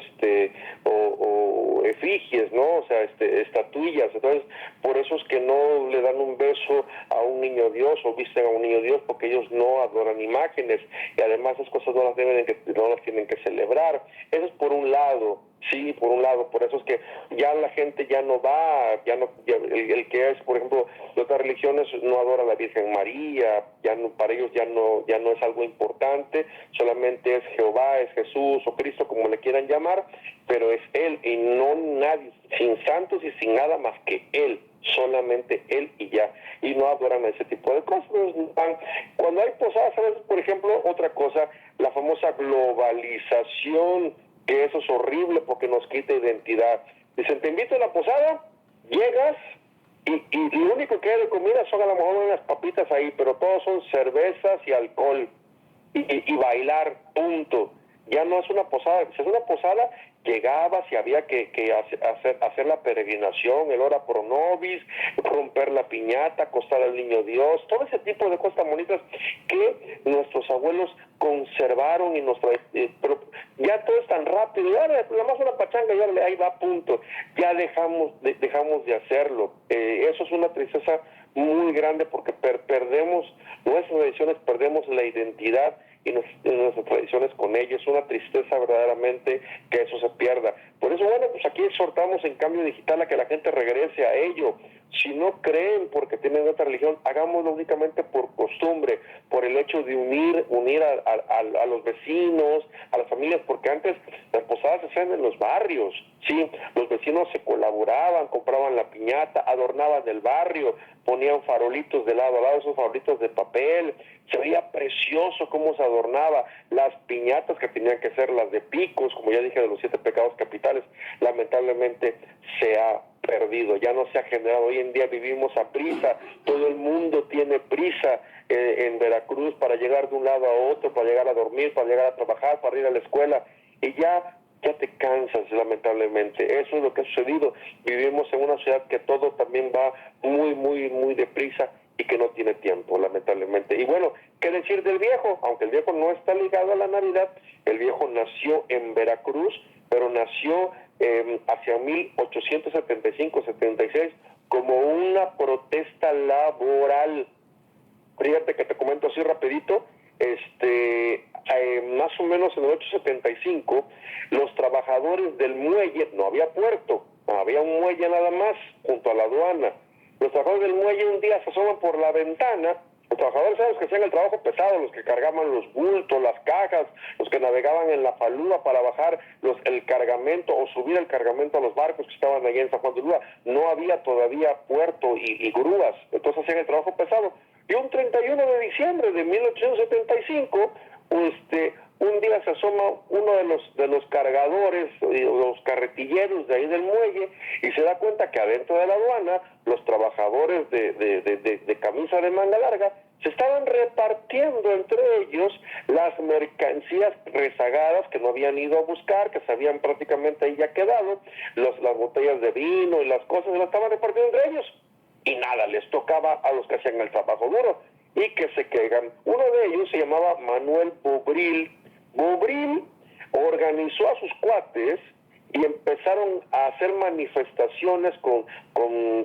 D: efigies, ¿no? O sea, estatuillas. Entonces, por eso es que no le dan un beso a un niño Dios o visten a un niño Dios, porque ellos no adoran imágenes, y además esas cosas no las tienen que celebrar. Eso es por un lado. Sí, por un lado, por eso es que ya la gente ya no va, el que es, por ejemplo, de otras religiones no adora a la Virgen María, para ellos ya no es algo importante, solamente es Jehová, es Jesús o Cristo, como le quieran llamar, pero es Él y no nadie, sin santos y sin nada más que Él, solamente Él y ya, y no adoran a ese tipo de cosas. Cuando hay posadas, a veces, por ejemplo, otra cosa, la famosa globalización, que eso es horrible porque nos quita identidad. Dicen, te invito a la posada, llegas y lo único que hay de comida son a lo mejor unas papitas ahí, pero todos son cervezas y alcohol y bailar, punto. Ya no es una posada. Si es una posada, llegabas y había que hacer la peregrinación, el ora pro nobis, romper la piñata, acostar al niño Dios, todo ese tipo de cosas bonitas que nuestros abuelos conservaron y pero ya todo es tan rápido, ya nada más una pachanga, ya ahí va, punto. Ya dejamos de hacerlo. Eso es una tristeza muy grande porque perdemos nuestras tradiciones, perdemos la identidad y nuestras tradiciones con ellos. Es una tristeza verdaderamente que eso se pierda. Por eso, bueno, pues aquí exhortamos en Cambio Digital a que la gente regrese a ello. Si no creen porque tienen otra religión, hagámoslo únicamente por costumbre, por el hecho de unir a los vecinos, a las familias, porque antes las posadas se hacían en los barrios, ¿sí? Los vecinos se colaboraban, compraban la piñata, adornaban el barrio, ponían farolitos de lado a lado, esos farolitos de papel, se veía precioso cómo se adornaba. Las piñatas que tenían que ser las de picos, como ya dije, de los 7 pecados capitales, lamentablemente se ha perdido, ya no se ha generado. Hoy en día vivimos a prisa, todo el mundo tiene prisa en Veracruz para llegar de un lado a otro, para llegar a dormir, para llegar a trabajar, para ir a la escuela, y ya te cansas, lamentablemente. Eso es lo que ha sucedido. Vivimos en una ciudad que todo también va muy deprisa y que no tiene tiempo, lamentablemente. Y bueno, ¿qué decir del viejo? Aunque el viejo no está ligado a la Navidad, el viejo nació en Veracruz, pero nació hacia 1875-76 como una protesta laboral. Fíjate que te comento así rapidito, más o menos en el 875, los trabajadores del muelle, no había puerto, había un muelle nada más junto a la aduana. Los trabajadores del muelle un día se asoman por la ventana. Los trabajadores eran los que hacían el trabajo pesado, los que cargaban los bultos, las cajas, los que navegaban en la falúa para bajar el cargamento o subir el cargamento a los barcos que estaban allí en San Juan de Ulúa. No había todavía puerto y grúas, entonces hacían el trabajo pesado. Y un 31 de diciembre de 1875, un día se asoma uno de los cargadores, los carretilleros de ahí del muelle, y se da cuenta que adentro de la aduana, los trabajadores de camisa de manga larga se estaban repartiendo entre ellos las mercancías rezagadas que no habían ido a buscar, que se habían prácticamente ahí ya quedado, las botellas de vino y las cosas, se las estaban repartiendo entre ellos. Y nada, les tocaba a los que hacían el trabajo duro y que se quedan. Uno de ellos se llamaba Manuel Bobril. Bobril organizó a sus cuates y empezaron a hacer manifestaciones con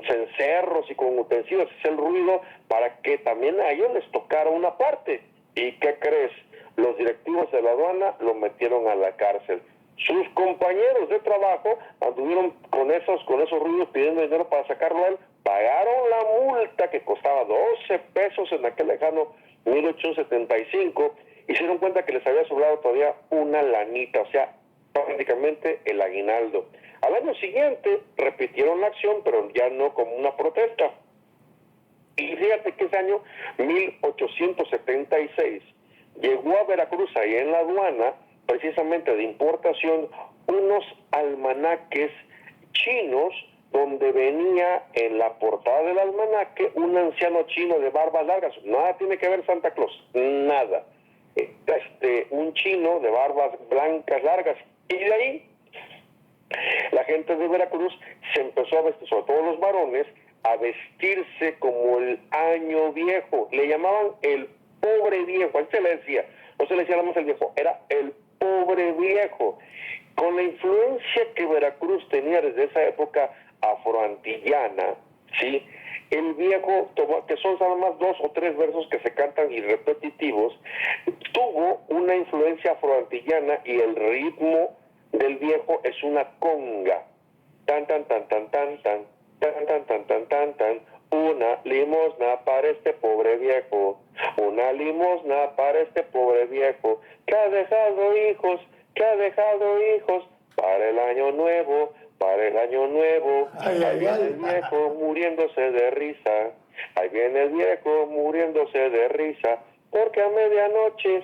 D: cencerros y con utensilios, hacer ruido para que también a ellos les tocara una parte. ¿Y qué crees? Los directivos de la aduana lo metieron a la cárcel. Sus compañeros de trabajo anduvieron con esos ruidos pidiendo dinero para sacarlo a él, pagaron la multa que costaba 12 pesos en aquel lejano 1875 y se dieron cuenta que les había sobrado todavía una lanita, o sea, prácticamente el aguinaldo. Al año siguiente repitieron la acción, pero ya no como una protesta. Y fíjate que ese año 1876 llegó a Veracruz, ahí en la aduana, precisamente de importación, unos almanaques chinos donde venía en la portada del almanaque un anciano chino de barbas largas. Nada tiene que ver Santa Claus, nada. Un chino de barbas blancas largas. Y de ahí la gente de Veracruz se empezó a vestir, sobre todo los varones, a vestirse como el año viejo. Le llamaban el pobre viejo, así se le decía. No se le decía nada más el viejo, era el pobre viejo. Con la influencia que Veracruz tenía desde esa época afroantillana, ¿sí? El viejo, que son nada más 2 o 3 versos que se cantan y repetitivos, tuvo una influencia afroantillana y el ritmo del viejo es una conga. Tan, tan, tan, tan, tan, tan, tan, tan, tan, tan, tan, tan. Una limosna para este pobre viejo, una limosna para este pobre viejo, que ha dejado hijos, para el año nuevo, para el año nuevo. Ahí viene el viejo muriéndose de risa, ahí viene el viejo muriéndose de risa, porque a medianoche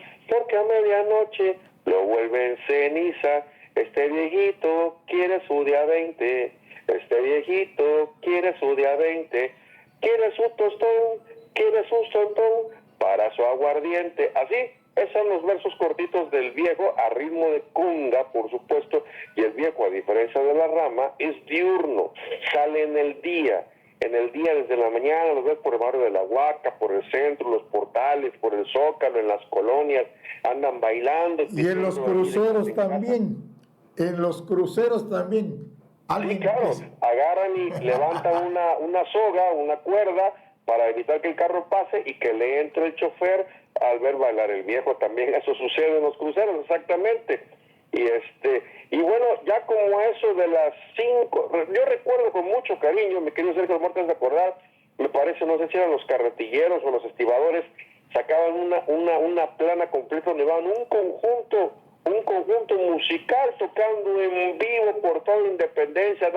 D: lo vuelven ceniza. Este viejito quiere su día 20, este viejito quiere su día 20, quiere su tostón, quiere su tontón para su aguardiente. Así, esos son los versos cortitos del viejo a ritmo de conga, por supuesto, y el viejo, a diferencia de la rama, es diurno, sale en el día desde la mañana, los ves por el barrio de la Huaca, por el centro, los portales, por el Zócalo, en las colonias, andan bailando.
A: Y en los cruceros también,
D: Sí, claro, agarran y levantan una soga, una cuerda, para evitar que el carro pase y que le entre el chofer al ver bailar el viejo. También eso sucede en los cruceros, exactamente. Y bueno, ya como eso de las 5, yo recuerdo con mucho cariño, mi querido Sergio Mortes, de acordar, me parece, no sé si eran los carretilleros o los estibadores, sacaban una plana completa donde iban un conjunto musical tocando en vivo por toda Independencia,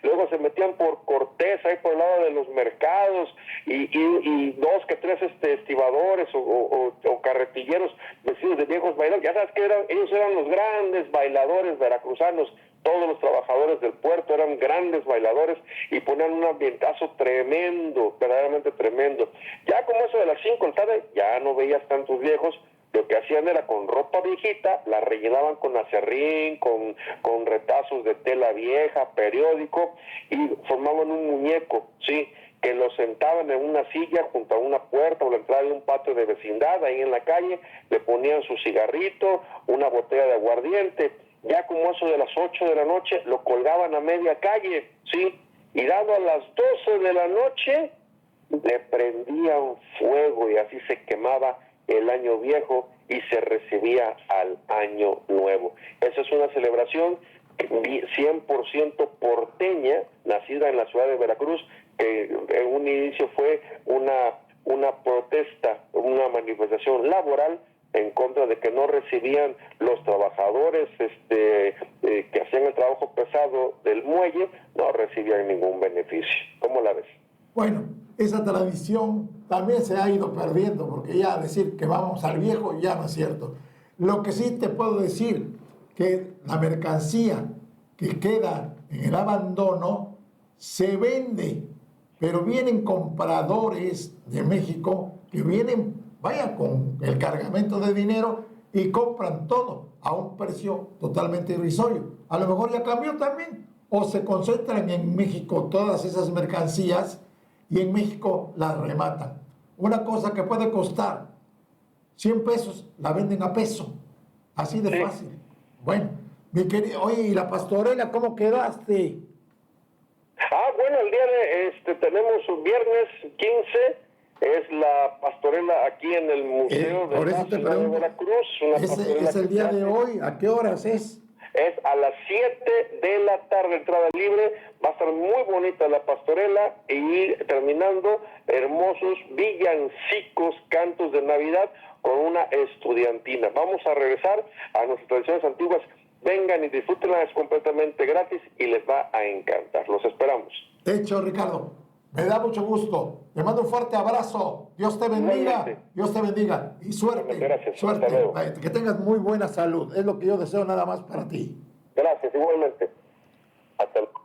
D: luego se metían por Cortés, ahí por el lado de los mercados, y 2 que 3 estibadores o carretilleros vestidos de viejos bailadores. Ya sabes que ellos eran los grandes bailadores veracruzanos, todos los trabajadores del puerto eran grandes bailadores y ponían un ambientazo tremendo, verdaderamente tremendo. Ya como eso de las 5 de la tarde, ya no veías tantos viejos. Lo que hacían era con ropa viejita, la rellenaban con acerrín, con retazos de tela vieja, periódico, y formaban un muñeco, ¿sí?, que lo sentaban en una silla junto a una puerta o la entrada de un patio de vecindad, ahí en la calle, le ponían su cigarrito, una botella de aguardiente. Ya como eso de las 8 de la noche, lo colgaban a media calle, ¿sí?, y dado a las 12 de la noche, le prendían fuego y así se quemaba el año viejo y se recibía al año nuevo. Esa es una celebración 100% porteña, nacida en la ciudad de Veracruz, que en un inicio fue una protesta, una manifestación laboral en contra de que no recibían los trabajadores que hacían el trabajo pesado del muelle, no recibían ningún beneficio. ¿Cómo la ves?
A: Bueno, esa tradición también se ha ido perdiendo, porque ya decir que vamos al viejo ya no es cierto. Lo que sí te puedo decir, que la mercancía que queda en el abandono se vende, pero vienen compradores de México que vienen, vaya, con el cargamento de dinero y compran todo a un precio totalmente irrisorio. A lo mejor ya cambió también, o se concentran en México todas esas mercancías y en México las rematan. Una cosa que puede costar 100 pesos, la venden a peso. Así de fácil. Bueno, mi querido, oye, ¿y la pastorela cómo quedaste?
D: Bueno, el día de tenemos un viernes 15, es la pastorela aquí en el Museo de la Ciudad de Veracruz.
A: Es el día de hoy, ¿a qué horas es?
D: Es a las 7 de la tarde, entrada libre. Va a estar muy bonita la pastorela y terminando hermosos villancicos, cantos de Navidad con una estudiantina. Vamos a regresar a nuestras tradiciones antiguas. Vengan y disfrútenla, es completamente gratis y les va a encantar. Los esperamos.
A: Hecho, Ricardo. Me da mucho gusto. Te mando un fuerte abrazo. Dios te bendiga.
D: Igualmente.
A: Dios te bendiga. Y suerte.
D: Gracias.
A: Suerte.
D: Hasta luego.
A: Que tengas muy buena salud. Es lo que yo deseo nada más para ti.
D: Gracias, igualmente. Hasta luego.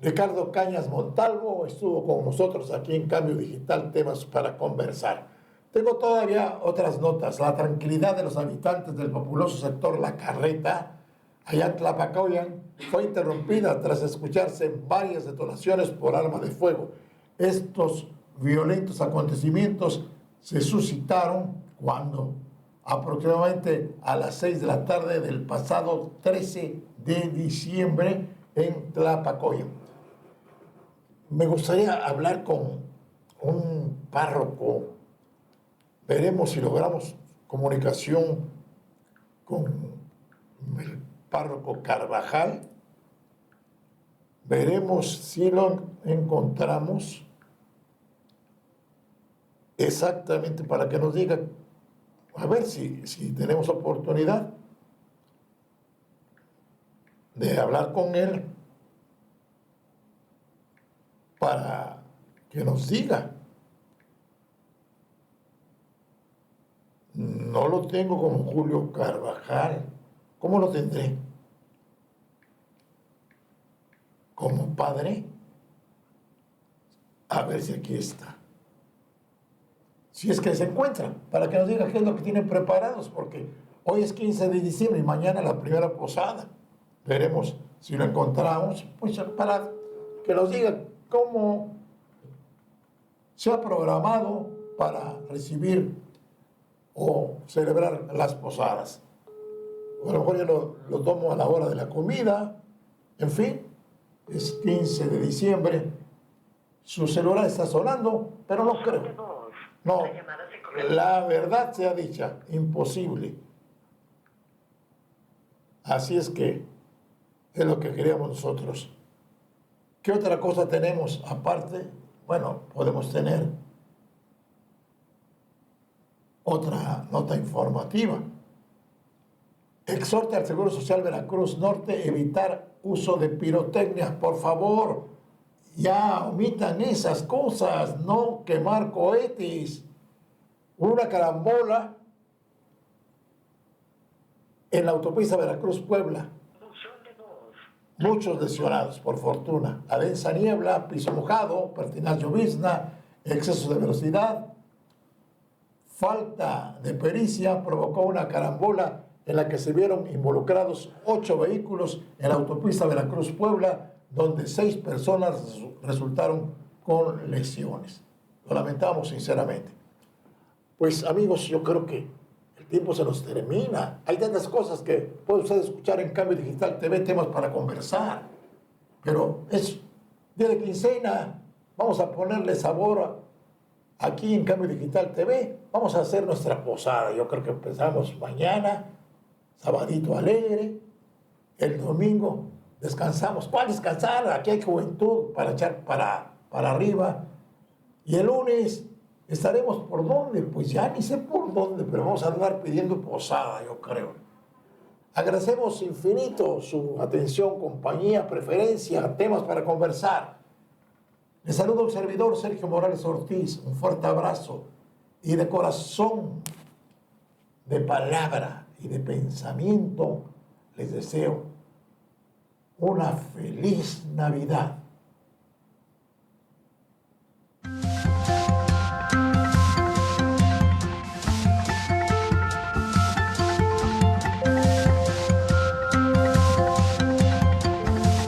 A: Ricardo Cañas Montalvo estuvo con nosotros aquí en Cambio Digital, temas para conversar. Tengo todavía otras notas. La tranquilidad de los habitantes del populoso sector La Carreta, allá en Tlapacoyan, fue interrumpida tras escucharse varias detonaciones por arma de fuego. Estos violentos acontecimientos se suscitaron cuando aproximadamente a las 6 de la tarde del pasado 13 de diciembre en Tlapacoyan. Me gustaría hablar con un párroco. Veremos si logramos comunicación con el párroco Carvajal. Veremos si lo encontramos exactamente para que nos diga, a ver si tenemos oportunidad de hablar con él para que nos diga. No lo tengo como Julio Carvajal. ¿Cómo lo tendré? ¿Como padre? A ver si aquí está. Si es que se encuentra, para que nos diga qué es lo que tienen preparados, porque hoy es 15 de diciembre y mañana la primera posada. Veremos si lo encontramos, pues para que nos diga cómo se ha programado para recibir o celebrar las posadas. A lo mejor yo lo tomo a la hora de la comida. En fin, es 15 de diciembre. Su celular está sonando, pero no creo. No, la verdad sea dicha, imposible. Así es que es lo que queríamos nosotros. ¿Qué otra cosa tenemos aparte? Bueno, podemos tener otra nota informativa. Exhorta al Seguro Social Veracruz Norte evitar uso de pirotecnia. Por favor, ya omitan esas cosas, no quemar cohetes. Una carambola en la autopista Veracruz-Puebla. muchos lesionados, por fortuna. La densa niebla, piso mojado, pertinaz llovizna, exceso de velocidad, falta de pericia provocó una carambola en la que se vieron involucrados 8 vehículos en la autopista Veracruz-Puebla, donde 6 personas resultaron con lesiones. Lo lamentamos sinceramente. Pues amigos, yo creo que el tiempo se nos termina. Hay tantas cosas que puede usted escuchar en Cambio Digital TV, temas para conversar. Pero es día de quincena, vamos a ponerle sabor aquí en Cambio Digital TV. Vamos a hacer nuestra posada. Yo creo que empezamos mañana, sabadito alegre, el domingo descansamos. ¿Cuál descansar? Aquí hay juventud para echar para arriba. Y el lunes estaremos por dónde, pues ya ni sé por dónde, pero vamos a andar pidiendo posada, yo creo. Agradecemos infinito su atención, compañía, preferencia, temas para conversar. Les saludo al servidor Sergio Morales Ortiz, un fuerte abrazo y de corazón, de palabra y de pensamiento les deseo una feliz Navidad.